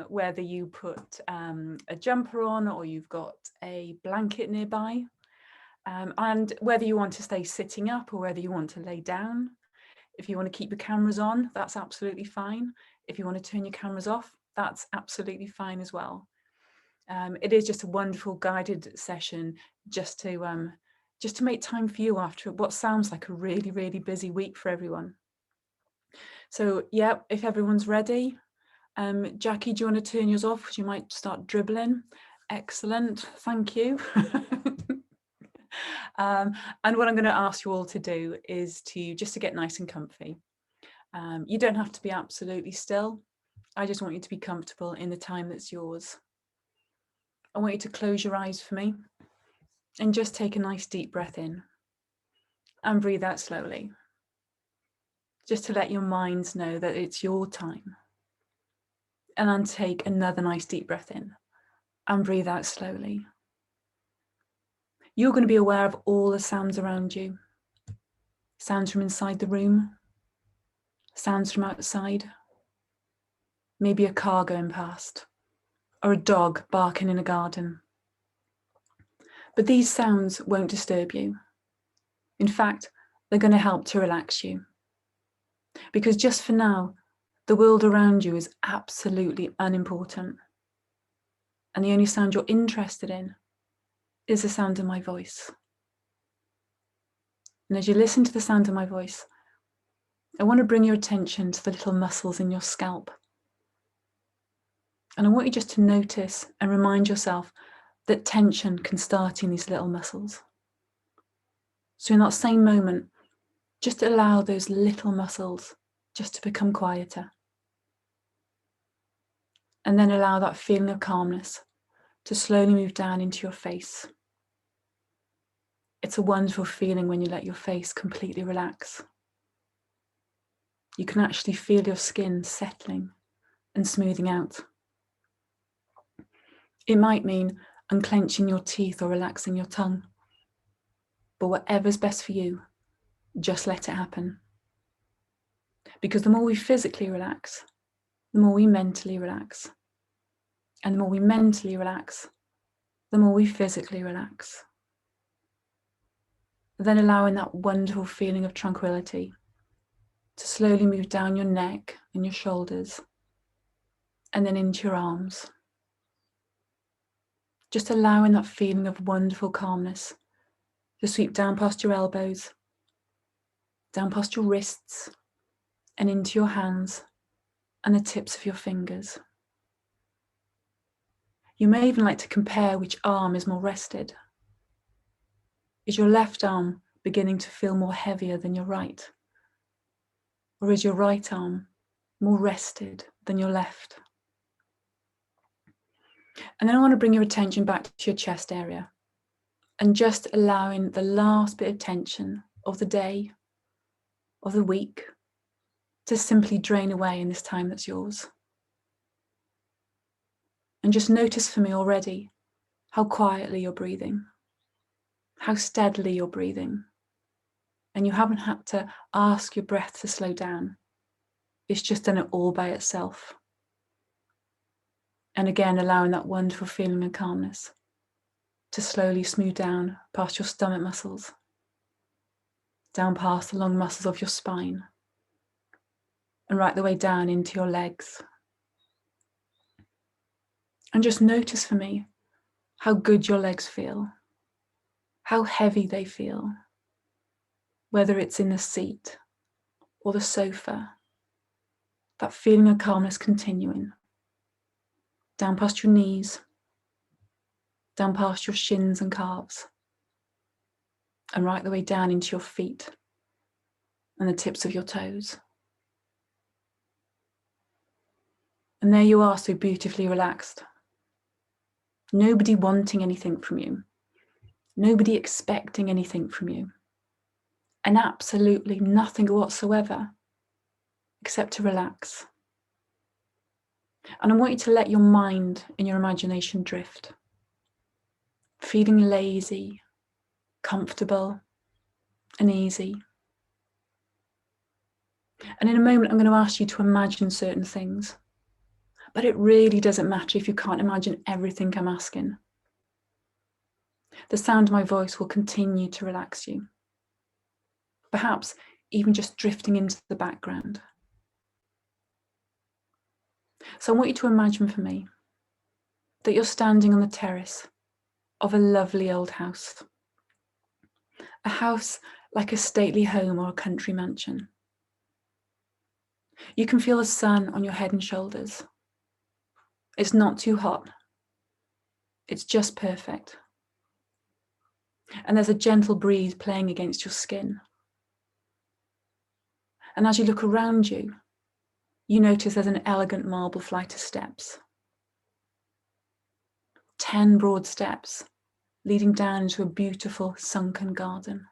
whether you put a jumper on or you've got a blanket nearby, and whether you want to stay sitting up or whether you want to lay down. If you want to keep your cameras on, that's absolutely fine. If you want to turn your cameras off, that's absolutely fine as well. It is just a wonderful guided session just to make time for you after what sounds like a really, really busy week for everyone. So yeah, if everyone's ready, Jackie, do you want to turn yours off? Because you might start dribbling. Excellent, thank you. And what I'm going to ask you all to do is to get nice and comfy. You don't have to be absolutely still. I just want you to be comfortable in the time that's yours. I want you to close your eyes for me and just take a nice deep breath in and breathe out slowly. Just to let your minds know that it's your time. And then take another nice deep breath in and breathe out slowly. You're going to be aware of all the sounds around you. Sounds from inside the room, sounds from outside, maybe a car going past, or a dog barking in a garden. But these sounds won't disturb you. In fact, they're going to help to relax you. Because just for now, the world around you is absolutely unimportant. And the only sound you're interested in is the sound of my voice. And as you listen to the sound of my voice, I want to bring your attention to the little muscles in your scalp. And I want you just to notice and remind yourself that tension can start in these little muscles. So in that same moment, just allow those little muscles just to become quieter. And then allow that feeling of calmness to slowly move down into your face. It's a wonderful feeling when you let your face completely relax. You can actually feel your skin settling and smoothing out. It might mean unclenching your teeth or relaxing your tongue. But whatever's best for you, just let it happen. Because the more we physically relax, the more we mentally relax. And the more we mentally relax, the more we physically relax. Then allowing that wonderful feeling of tranquility to slowly move down your neck and your shoulders, and then into your arms. Just allowing that feeling of wonderful calmness to sweep down past your elbows, down past your wrists, and into your hands and the tips of your fingers. You may even like to compare which arm is more rested. Is your left arm beginning to feel more heavier than your right? Or is your right arm more rested than your left? And then I want to bring your attention back to your chest area and just allowing the last bit of tension of the day, of the week, to simply drain away in this time that's yours. And just notice for me already how quietly you're breathing, how steadily you're breathing. And you haven't had to ask your breath to slow down. It's just done it all by itself. And again, allowing that wonderful feeling of calmness to slowly smooth down past your stomach muscles, down past the long muscles of your spine, and right the way down into your legs. And just notice for me how good your legs feel, how heavy they feel, whether it's in the seat or the sofa, that feeling of calmness continuing, down past your knees, down past your shins and calves, and right the way down into your feet and the tips of your toes. And there you are, so beautifully relaxed. Nobody wanting anything from you. Nobody expecting anything from you. And absolutely nothing whatsoever except to relax. And I want you to let your mind and your imagination drift. Feeling lazy, comfortable, and easy. And in a moment, I'm going to ask you to imagine certain things. But it really doesn't matter if you can't imagine everything I'm asking. The sound of my voice will continue to relax you. Perhaps even just drifting into the background. So I want you to imagine for me that you're standing on the terrace of a lovely old house. A house like a stately home or a country mansion. You can feel the sun on your head and shoulders. It's not too hot. It's just perfect. And there's a gentle breeze playing against your skin. And as you look around you, you notice there's an elegant marble flight of steps. 10 broad steps leading down into a beautiful sunken garden.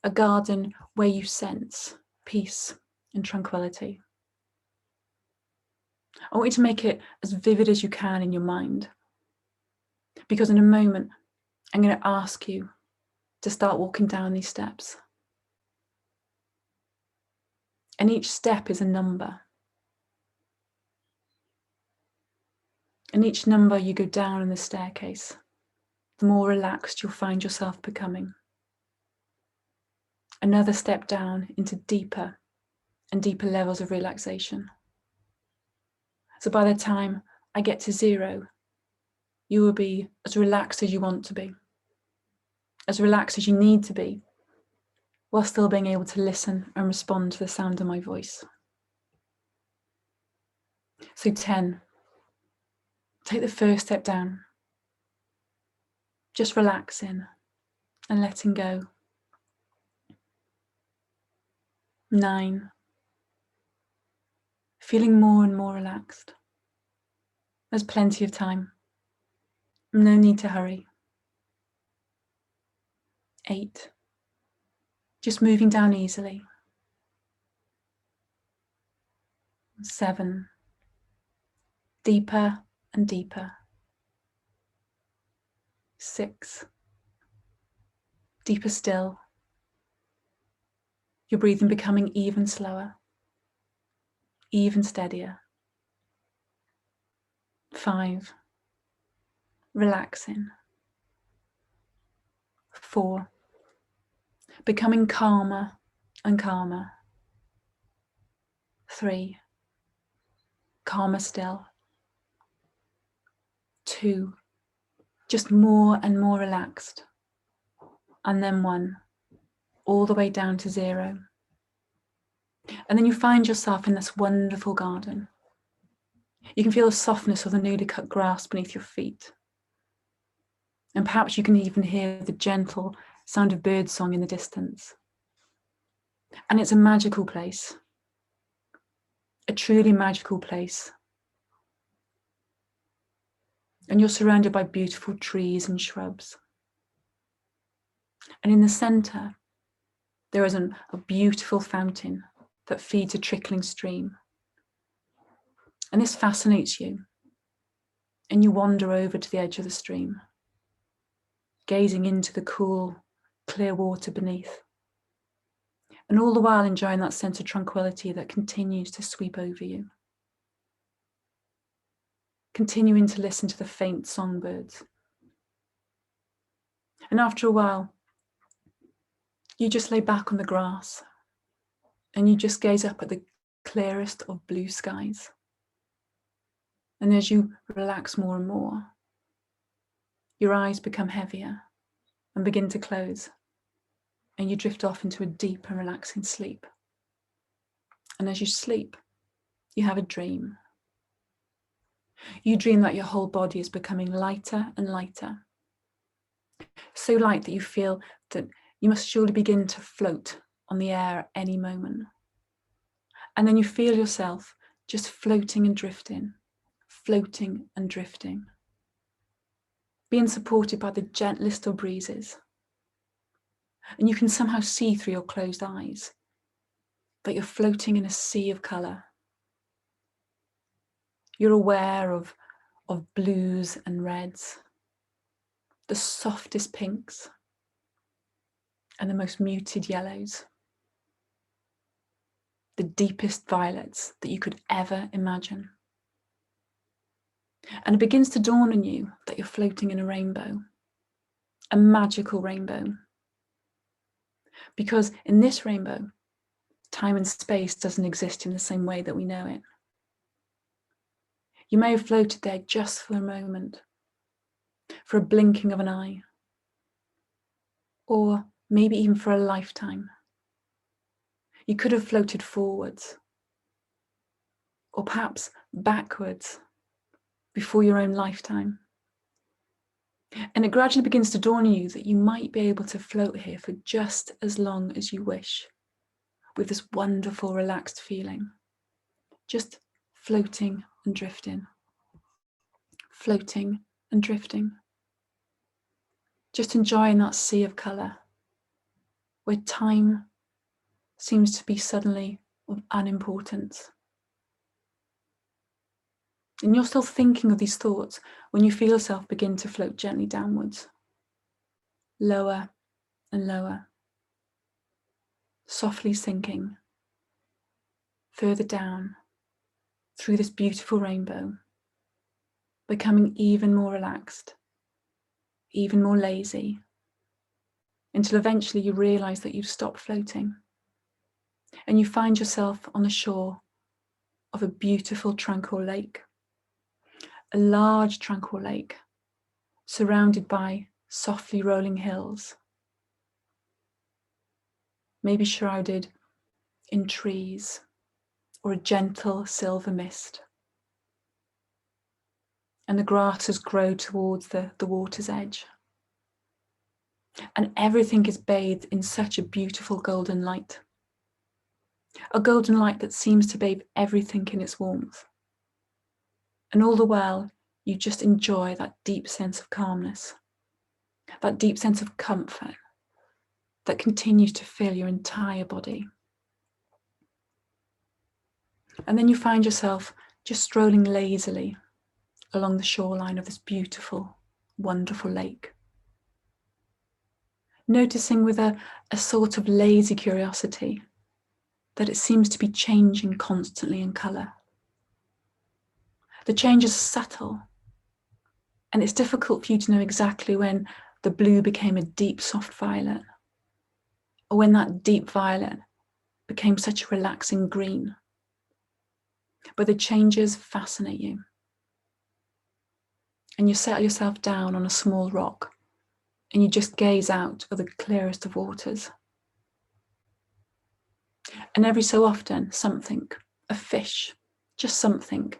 A garden where you sense peace and tranquility. I want you to make it as vivid as you can in your mind, because in a moment, I'm going to ask you to start walking down these steps. And each step is a number. And each number you go down in the staircase, the more relaxed you'll find yourself becoming. Another step down into deeper and deeper levels of relaxation. So by the time I get to 0, you will be as relaxed as you want to be, as relaxed as you need to be, while still being able to listen and respond to the sound of my voice. So 10, take the first step down, just relaxing and letting go. 9, feeling more and more relaxed. There's plenty of time, no need to hurry. 8, just moving down easily. 7, deeper and deeper. 6, deeper still. Your breathing becoming even slower, even steadier. 5, relaxing. 4, becoming calmer and calmer. 3, calmer still. 2, just more and more relaxed. And then 1, all the way down to 0. And then you find yourself in this wonderful garden. You can feel the softness of the newly cut grass beneath your feet. And perhaps you can even hear the gentle sound of birdsong in the distance. And it's a magical place. A truly magical place. And you're surrounded by beautiful trees and shrubs. And in the center, there is a beautiful fountain that feeds a trickling stream. And this fascinates you. And you wander over to the edge of the stream, gazing into the cool, clear water beneath. And all the while enjoying that sense of tranquility that continues to sweep over you. Continuing to listen to the faint songbirds. And after a while, you just lay back on the grass and you just gaze up at the clearest of blue skies. And as you relax more and more, your eyes become heavier and begin to close, and you drift off into a deep and relaxing sleep. And as you sleep, you have a dream. You dream that your whole body is becoming lighter and lighter. So light that you feel that you must surely begin to float on the air at any moment. And then you feel yourself just floating and drifting, being supported by the gentlest of breezes. And you can somehow see through your closed eyes that you're floating in a sea of colour. You're aware of blues and reds, the softest pinks, and the most muted yellows, the deepest violets that you could ever imagine. And it begins to dawn on you that you're floating in a rainbow, a magical rainbow. Because in this rainbow, time and space doesn't exist in the same way that we know it. You may have floated there just for a moment, for a blinking of an eye, or maybe even for a lifetime. You could have floated forwards, or perhaps backwards, before your own lifetime. And it gradually begins to dawn on you that you might be able to float here for just as long as you wish, with this wonderful, relaxed feeling, just floating and drifting, floating and drifting, just enjoying that sea of colour, where time seems to be suddenly of unimportance. And you're still thinking of these thoughts when you feel yourself begin to float gently downwards, lower and lower, softly sinking further down through this beautiful rainbow, becoming even more relaxed, even more lazy, until eventually you realise that you've stopped floating and you find yourself on the shore of a beautiful tranquil lake, a large tranquil lake surrounded by softly rolling hills, maybe shrouded in trees or a gentle silver mist. And the grasses grow towards the water's edge. And everything is bathed in such a beautiful golden light. A golden light that seems to bathe everything in its warmth. And all the while, you just enjoy that deep sense of calmness, that deep sense of comfort that continues to fill your entire body. And then you find yourself just strolling lazily along the shoreline of this beautiful, wonderful lake, noticing with a sort of lazy curiosity that it seems to be changing constantly in colour. The changes are subtle, and it's difficult for you to know exactly when the blue became a deep, soft violet, or when that deep violet became such a relaxing green. But the changes fascinate you. And you settle yourself down on a small rock, and you just gaze out of the clearest of waters. And every so often, something, a fish, just something,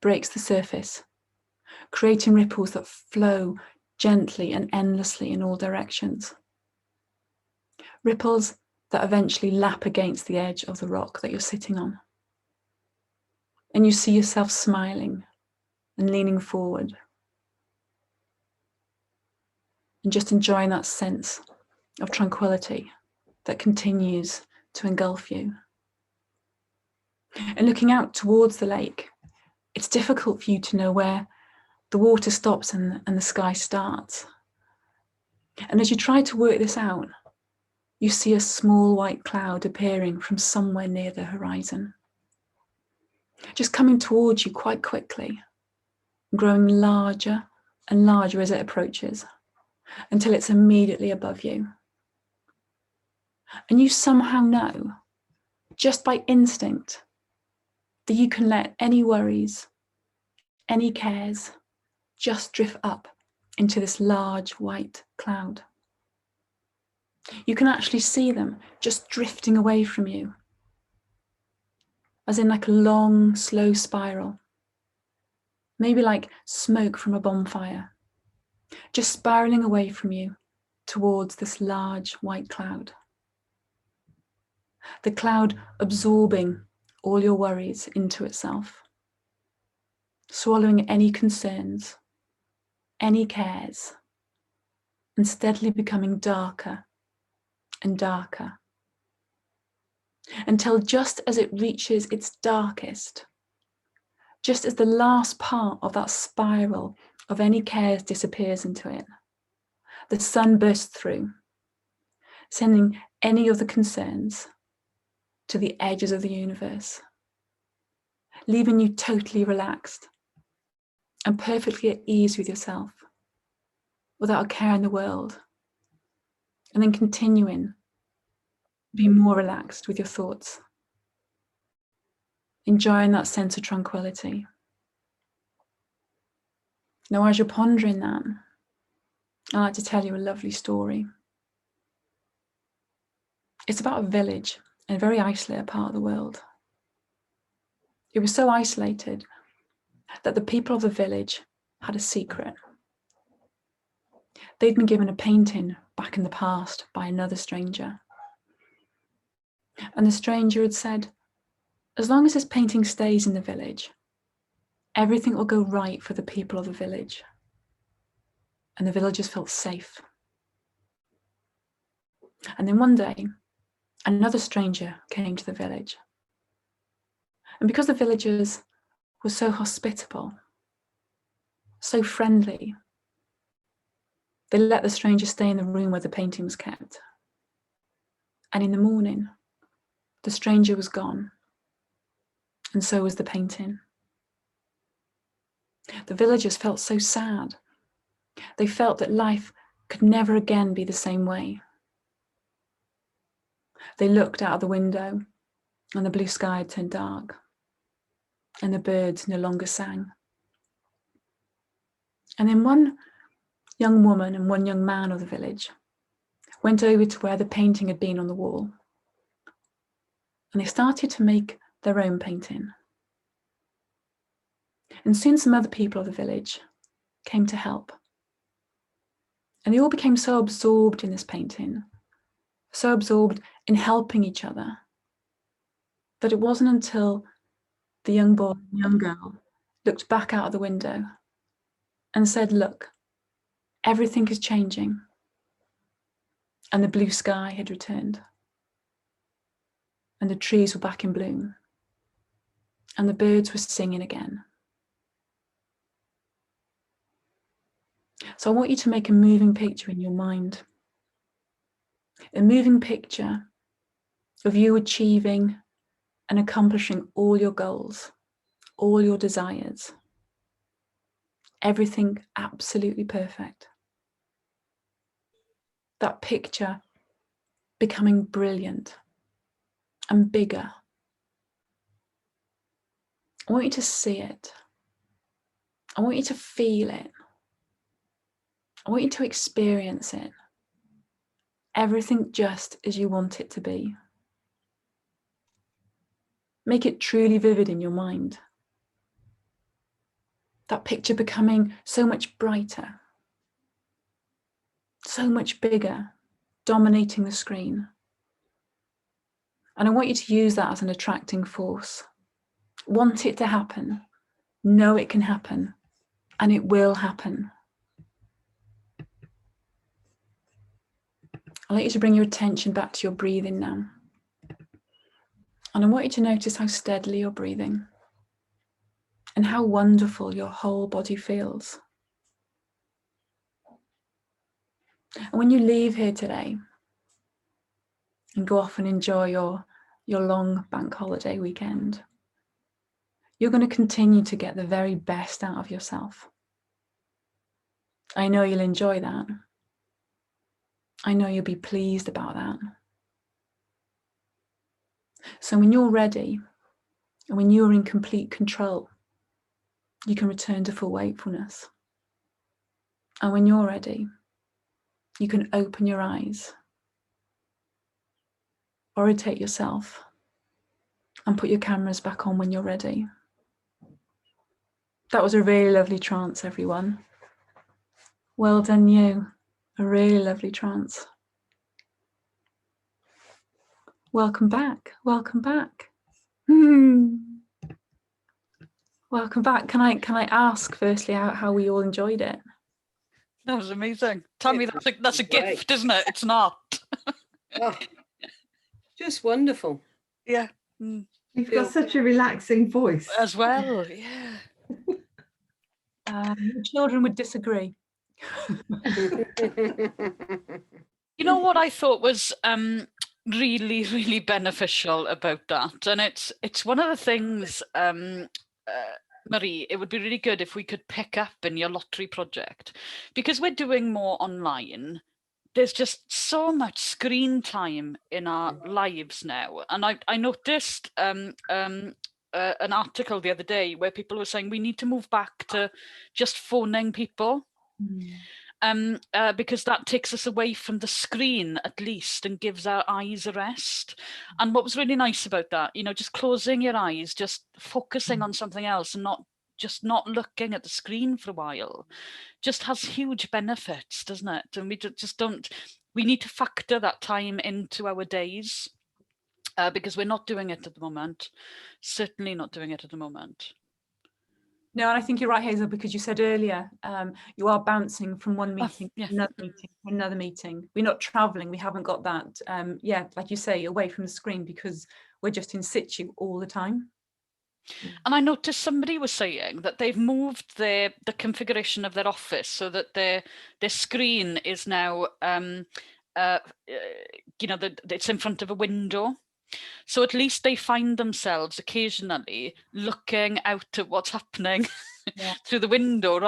breaks the surface, creating ripples that flow gently and endlessly in all directions. Ripples that eventually lap against the edge of the rock that you're sitting on. And you see yourself smiling and leaning forward and just enjoying that sense of tranquility that continues to engulf you. And looking out towards the lake, it's difficult for you to know where the water stops and the sky starts. And as you try to work this out, you see a small white cloud appearing from somewhere near the horizon, just coming towards you quite quickly, growing larger and larger as it approaches, until it's immediately above you. And you somehow know, just by instinct, that you can let any worries, any cares, just drift up into this large white cloud. You can actually see them just drifting away from you, as in like a long, slow spiral, maybe like smoke from a bonfire, just spiraling away from you towards this large white cloud. The cloud absorbing all your worries into itself, swallowing any concerns, any cares, and steadily becoming darker and darker, until just as it reaches its darkest, just as the last part of that spiral of any cares disappears into it, the sun bursts through, sending any of the concerns to the edges of the universe, leaving you totally relaxed and perfectly at ease with yourself, without a care in the world. And then continuing, be more relaxed with your thoughts, enjoying that sense of tranquility. Now, as you're pondering that, I'd like to tell you a lovely story. It's about a village in a very isolated part of the world. It was so isolated that the people of the village had a secret. They'd been given a painting back in the past by another stranger. And the stranger had said, as long as this painting stays in the village, everything will go right for the people of the village. And the villagers felt safe. And then one day, another stranger came to the village. And because the villagers were so hospitable, so friendly, they let the stranger stay in the room where the painting was kept. And in the morning, the stranger was gone, and so was the painting. The villagers felt so sad. They felt that life could never again be the same way. They looked out of the window, and the blue sky had turned dark, and the birds no longer sang. And then one young woman and one young man of the village went over to where the painting had been on the wall, and they started to make their own painting. And soon some other people of the village came to help. And they all became so absorbed in this painting, so absorbed in helping each other, that it wasn't until the young boy and young girl looked back out of the window and said, look, everything is changing. And the blue sky had returned. And the trees were back in bloom. And the birds were singing again. So I want you to make a moving picture in your mind. A moving picture of you achieving and accomplishing all your goals, all your desires. Everything absolutely perfect. That picture becoming brilliant and bigger. I want you to see it. I want you to feel it. I want you to experience it. Everything just as you want it to be. Make it truly vivid in your mind. That picture becoming so much brighter, so much bigger, dominating the screen. And I want you to use that as an attracting force. Want it to happen. Know it can happen. And it will happen. I'd like you to bring your attention back to your breathing now. And I want you to notice how steadily you're breathing and how wonderful your whole body feels. And when you leave here today and go off and enjoy your long bank holiday weekend, you're going to continue to get the very best out of yourself. I know you'll enjoy that. I know you'll be pleased about that. So when you're ready, and when you're in complete control, you can return to full wakefulness. And when you're ready, you can open your eyes, orientate yourself, and put your cameras back on when you're ready. That was a really lovely trance, everyone. Well done you. A really lovely trance. Welcome back. Welcome back. Welcome back. Can I ask firstly how we all enjoyed it? That was amazing. Tammy, that's a gift, isn't it? It's not. Oh, just wonderful. Yeah. You've got such a relaxing voice. As well, yeah. Children would disagree. You know what I thought was really, really beneficial about that? And it's one of the things Marie, it would be really good if we could pick up in your lottery project, because we're doing more online. There's just so much screen time in our lives now. And I noticed an article the other day where people were saying we need to move back to just phoning people. Because that takes us away from the screen at least and gives our eyes a rest. And what was really nice about that, you know, just closing your eyes, just focusing on something else and not looking at the screen for a while, just has huge benefits, doesn't it? And we just don't, we need to factor that time into our days because we're not doing it at the moment. Certainly not doing it at the moment. No, and I think you're right, Hazel, because you said earlier, you are bouncing from one meeting to another meeting to another meeting. We're not traveling. We haven't got that, like you say, away from the screen because we're just in situ all the time. And I noticed somebody was saying that they've moved the configuration of their office so that their screen is now, it's in front of a window. So at least they find themselves occasionally looking out at what's happening through the window rather